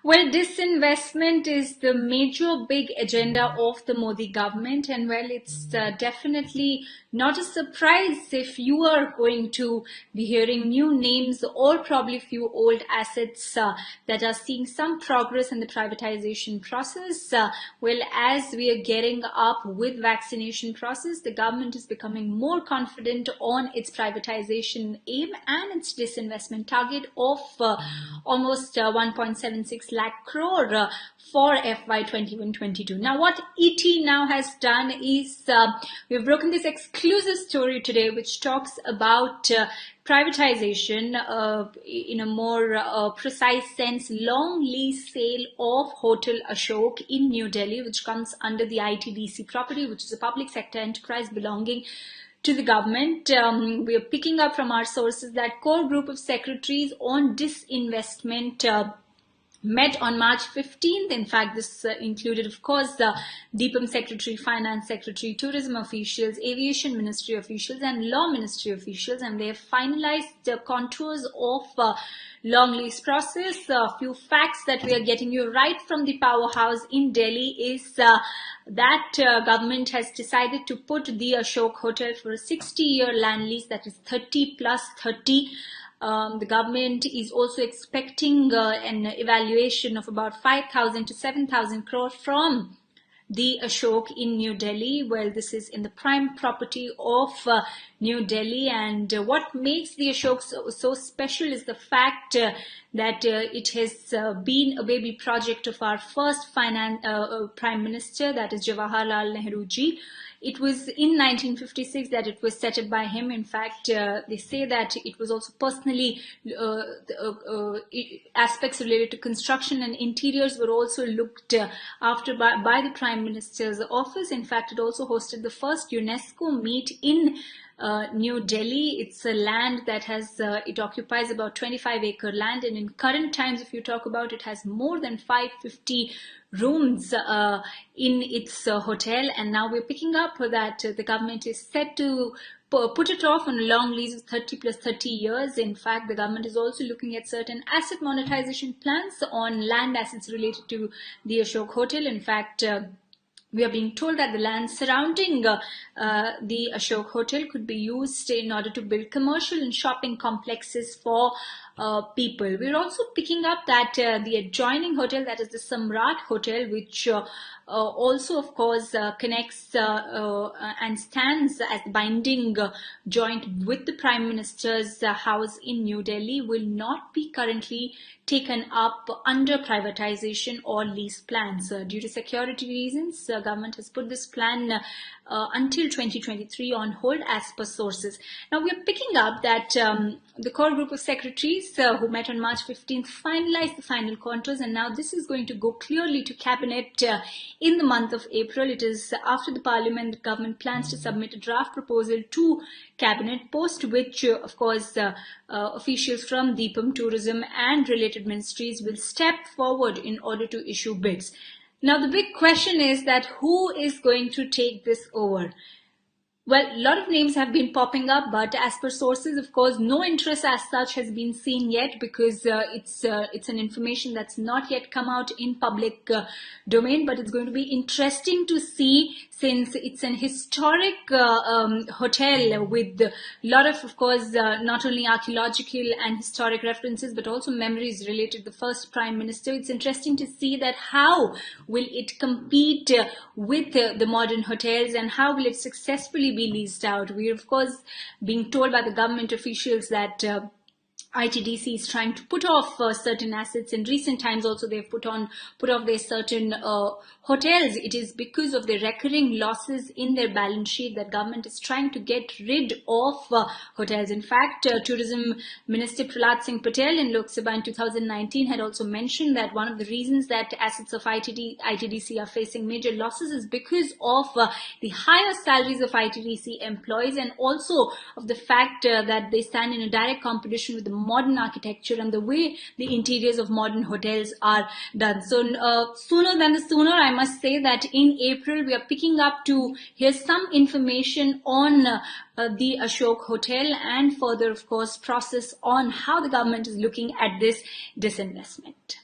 Well, disinvestment is the major big agenda of the Modi government, and well, it's definitely not a surprise if you are going to be hearing new names or probably few old assets that are seeing some progress in the privatization process. Well, as we are getting up with vaccination process, the government is becoming more confident on its privatization aim and its disinvestment target of almost 1.76 lakh crore for FY 21-22. Now, what ET now has done is we've broken this exclusive story today, which talks about privatization in a more precise sense, long lease sale of Hotel Ashok in New Delhi, which comes under the ITDC property, which is a public sector enterprise belonging to the government. We are picking up from our sources that core group of secretaries on disinvestment met on March 15th. In fact, this included, of course, the DPM Secretary, Finance Secretary, Tourism officials, Aviation Ministry officials, and Law Ministry officials, and they have finalized the contours of long lease process. A few facts that we are getting you right from the powerhouse in Delhi is that government has decided to put the Ashok Hotel for a 60-year land lease, that is 30 plus 30. The government is also expecting an evaluation of about 5,000 to 7,000 crore from the Ashok in New Delhi. Well, this is in the prime property of New Delhi, and what makes the Ashok so special is the fact that it has been a baby project of our first Prime Minister, that is Jawaharlal Nehru ji. It was in 1956 that it was set up by him. In fact, they say that it was also personally, aspects related to construction and interiors were also looked after by the Prime Minister's office. In fact, it also hosted the first UNESCO meet in New Delhi. It's a land that has, it occupies about 25-acre land, and in current times, if you talk about, it has more than 550 rooms in its hotel. And now we're picking up that the government is set to put it off on a long lease of 30 plus 30 years. In fact, the government is also looking at certain asset monetization plans on land assets related to the Ashok Hotel. In fact, we are being told that the land surrounding the Ashok Hotel could be used in order to build commercial and shopping complexes for people. We're also picking up that the adjoining hotel, that is the Samrat Hotel, which also, of course, connects and stands as the binding joint with the Prime Minister's house in New Delhi, will not be currently taken up under privatization or lease plans. Due to security reasons, government has put this plan until 2023 on hold as per sources. Now we are picking up that the core group of secretaries who met on March 15th finalized the final contours, and now this is going to go clearly to cabinet in the month of April. It is after the parliament, the government plans to submit a draft proposal to cabinet, post which of course officials from DPM, tourism and related ministries will step forward in order to issue bids. Now the big question is that who is going to take this over? Well, a lot of names have been popping up, but as per sources, of course, no interest as such has been seen yet, because it's an information that's not yet come out in public domain. But it's going to be interesting to see, since it's an historic hotel with a lot of course, not only archaeological and historic references, but also memories related to the first Prime Minister. It's interesting to see that how will it compete with the modern hotels, and how will it successfully be leased out. We are, of course, being told by the government officials that ITDC is trying to put off certain assets. In recent times also they've put off their certain hotels. It is because of the recurring losses in their balance sheet that government is trying to get rid of hotels. In fact, Tourism Minister Prahlad Singh Patel in Lok Sabha in 2019 had also mentioned that one of the reasons that assets of ITDC are facing major losses is because of the higher salaries of ITDC employees, and also of the fact that they stand in a direct competition with the modern architecture and the way the interiors of modern hotels are done. So sooner than the sooner, I must say that in April we are picking up to hear some information on the Ashok Hotel, and further, of course, process on how the government is looking at this disinvestment.